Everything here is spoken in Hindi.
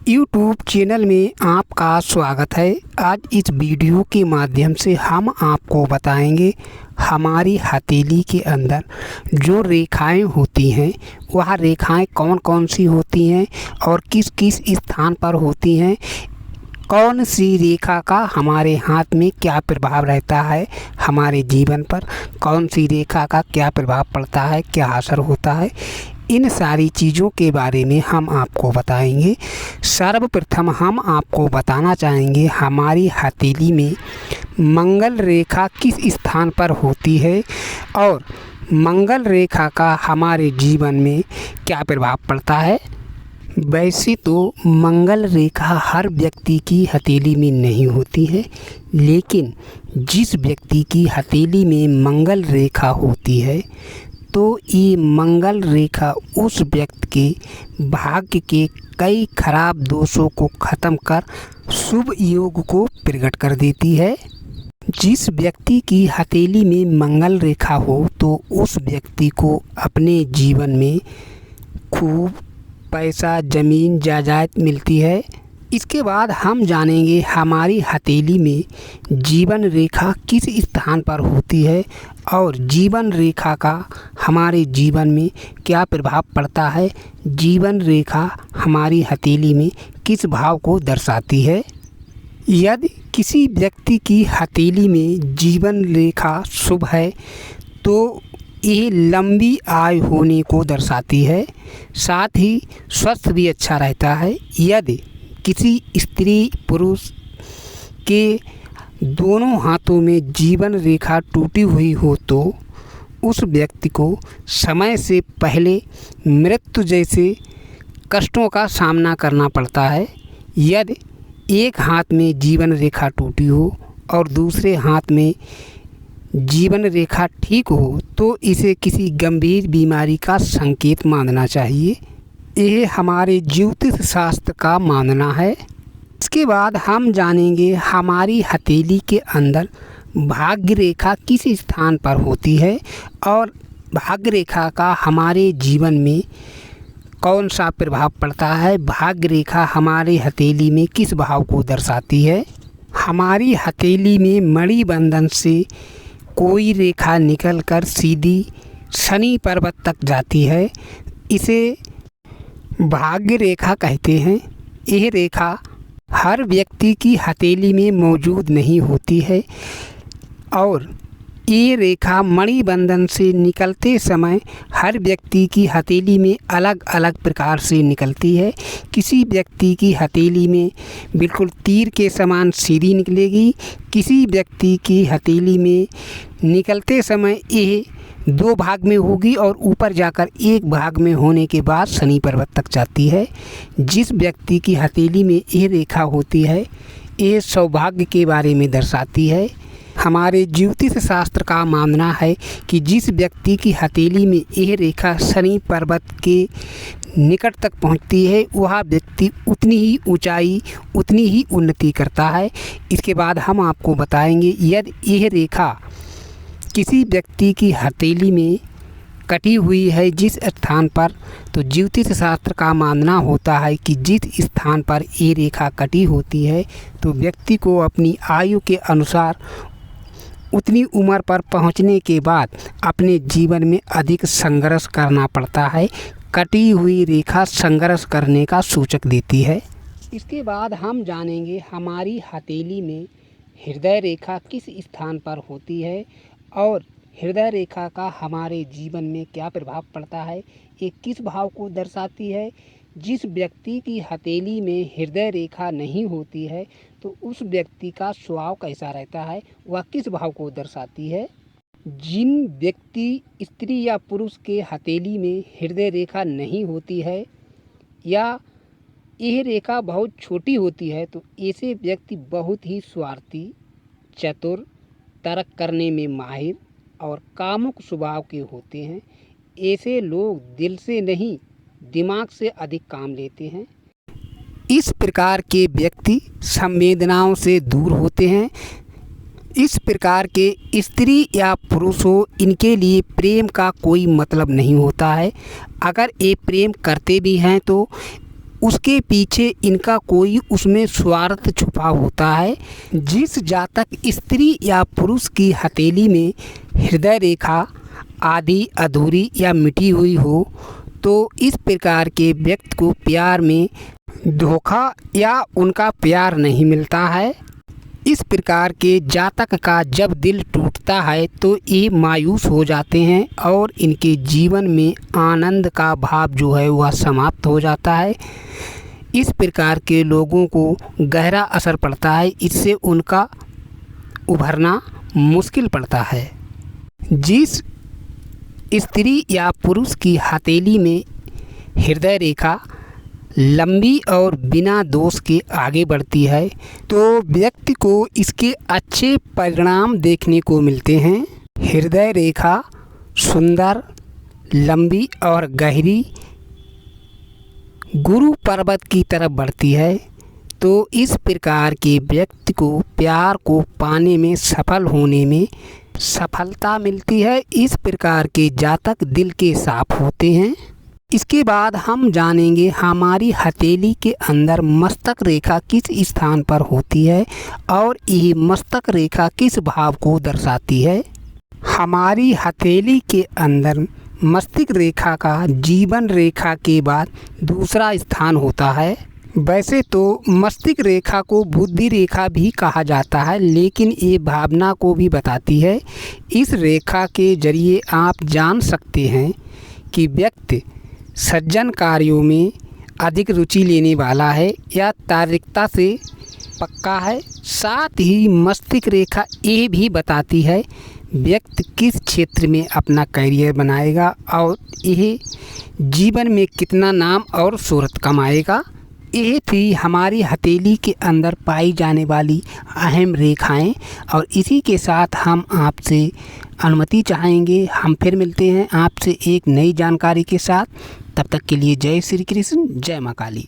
यूट्यूब चैनल में आपका स्वागत है। आज इस वीडियो के माध्यम से हम आपको बताएंगे हमारी हथेली के अंदर जो रेखाएं होती हैं वह रेखाएं कौन कौन सी होती हैं और किस किस स्थान पर होती हैं, कौन सी रेखा का हमारे हाथ में क्या प्रभाव रहता है हमारे जीवन पर, कौन सी रेखा का क्या प्रभाव पड़ता है, क्या असर होता है। इन सारी चीज़ों के बारे में हम आपको बताएंगे। सर्वप्रथम हम आपको बताना चाहेंगे हमारी हथेली में मंगल रेखा किस स्थान पर होती है और मंगल रेखा का हमारे जीवन में क्या प्रभाव पड़ता है। वैसे तो मंगल रेखा हर व्यक्ति की हथेली में नहीं होती है, लेकिन जिस व्यक्ति की हथेली में मंगल रेखा होती है तो ये मंगल रेखा उस व्यक्ति के भाग्य के कई खराब दोषों को ख़त्म कर शुभ योग को प्रकट कर देती है। जिस व्यक्ति की हथेली में मंगल रेखा हो तो उस व्यक्ति को अपने जीवन में खूब पैसा, ज़मीन, जायदाद मिलती है। इसके बाद हम जानेंगे हमारी हथेली में जीवन रेखा किस स्थान पर होती है और जीवन रेखा का हमारे जीवन में क्या प्रभाव पड़ता है। जीवन रेखा हमारी हथेली में किस भाव को दर्शाती है। यदि किसी व्यक्ति की हथेली में जीवन रेखा शुभ है तो यह लंबी आयु होने को दर्शाती है, साथ ही स्वास्थ्य भी अच्छा रहता है। यदि किसी स्त्री पुरुष के दोनों हाथों में जीवन रेखा टूटी हुई हो तो उस व्यक्ति को समय से पहले मृत्यु जैसे कष्टों का सामना करना पड़ता है। यदि एक हाथ में जीवन रेखा टूटी हो और दूसरे हाथ में जीवन रेखा ठीक हो तो इसे किसी गंभीर बीमारी का संकेत मानना चाहिए। यह हमारे ज्योतिष शास्त्र का मानना है। इसके बाद हम जानेंगे हमारी हथेली के अंदर भाग्य रेखा किस स्थान पर होती है और भाग्य रेखा का हमारे जीवन में कौन सा प्रभाव पड़ता है। भाग्य रेखा हमारे हथेली में किस भाव को दर्शाती है। हमारी हथेली में मणिबंधन से कोई रेखा निकलकर सीधी शनि पर्वत तक जाती है, इसे भाग्य रेखा कहते हैं। यह रेखा हर व्यक्ति की हथेली में मौजूद नहीं होती है और ये रेखा मणिबंधन से निकलते समय हर व्यक्ति की हथेली में अलग अलग प्रकार से निकलती है। किसी व्यक्ति की हथेली में बिल्कुल तीर के समान सीधी निकलेगी, किसी व्यक्ति की हथेली में निकलते समय यह दो भाग में होगी और ऊपर जाकर एक भाग में होने के बाद शनि पर्वत तक जाती है। जिस व्यक्ति की हथेली में यह रेखा होती है ये सौभाग्य के बारे में दर्शाती है। हमारे ज्योतिष शास्त्र का मानना है कि जिस व्यक्ति की हथेली में यह रेखा शनि पर्वत के निकट तक पहुंचती है वह व्यक्ति उतनी ही ऊंचाई, उतनी ही उन्नति करता है। इसके बाद हम आपको बताएंगे यदि यह रेखा किसी व्यक्ति की हथेली में कटी हुई है जिस स्थान पर, तो ज्योतिष शास्त्र का मानना होता है कि जिस स्थान पर ये रेखा कटी होती है तो व्यक्ति को अपनी आयु के अनुसार उतनी उम्र पर पहुंचने के बाद अपने जीवन में अधिक संघर्ष करना पड़ता है। कटी हुई रेखा संघर्ष करने का सूचक देती है। इसके बाद हम जानेंगे हमारी हथेली में हृदय रेखा किस स्थान पर होती है और हृदय रेखा का हमारे जीवन में क्या प्रभाव पड़ता है, ये किस भाव को दर्शाती है। जिस व्यक्ति की हथेली में हृदय रेखा नहीं होती है तो उस व्यक्ति का स्वभाव कैसा रहता है, वह किस भाव को दर्शाती है। जिन व्यक्ति स्त्री या पुरुष के हथेली में हृदय रेखा नहीं होती है या यह रेखा बहुत छोटी होती है तो ऐसे व्यक्ति बहुत ही स्वार्थी, चतुर, तर्क करने में माहिर और कामुक स्वभाव के होते हैं। ऐसे लोग दिल से नहीं दिमाग से अधिक काम लेते हैं। इस प्रकार के व्यक्ति संवेदनाओं से दूर होते हैं। इस प्रकार के स्त्री या पुरुष हो, इनके लिए प्रेम का कोई मतलब नहीं होता है। अगर ये प्रेम करते भी हैं तो उसके पीछे इनका कोई उसमें स्वार्थ छुपा होता है। जिस जातक स्त्री या पुरुष की हथेली में हृदय रेखा आधी अधूरी या मिटी हुई हो तो इस प्रकार के व्यक्ति को प्यार में धोखा या उनका प्यार नहीं मिलता है। इस प्रकार के जातक का जब दिल टूटता है तो ये मायूस हो जाते हैं और इनके जीवन में आनंद का भाव जो है वह समाप्त हो जाता है। इस प्रकार के लोगों को गहरा असर पड़ता है, इससे उनका उभरना मुश्किल पड़ता है। जिस स्त्री या पुरुष की हथेली में हृदय रेखा लंबी और बिना दोष के आगे बढ़ती है तो व्यक्ति को इसके अच्छे परिणाम देखने को मिलते हैं। हृदय रेखा सुंदर, लंबी और गहरी गुरु पर्वत की तरफ बढ़ती है तो इस प्रकार के व्यक्ति को प्यार को पाने में सफल होने में सफलता मिलती है। इस प्रकार के जातक दिल के साफ होते हैं। इसके बाद हम जानेंगे हमारी हथेली के अंदर मस्तक रेखा किस स्थान पर होती है और यह मस्तक रेखा किस भाव को दर्शाती है। हमारी हथेली के अंदर मस्तिष्क रेखा का जीवन रेखा के बाद दूसरा स्थान होता है। वैसे तो मस्तिष्क रेखा को बुद्धि रेखा भी कहा जाता है, लेकिन ये भावना को भी बताती है। इस रेखा के जरिए आप जान सकते हैं कि व्यक्ति सज्जन कार्यों में अधिक रुचि लेने वाला है या तार्किकता से पक्का है। साथ ही मस्तिष्क रेखा ये भी बताती है व्यक्ति किस क्षेत्र में अपना करियर बनाएगा और यह जीवन में कितना नाम और शोहरत कमाएगा। यह थी हमारी हथेली के अंदर पाई जाने वाली अहम रेखाएं और इसी के साथ हम आपसे अनुमति चाहेंगे। हम फिर मिलते हैं आपसे एक नई जानकारी के साथ। तब तक के लिए जय श्री कृष्ण, जय मां काली।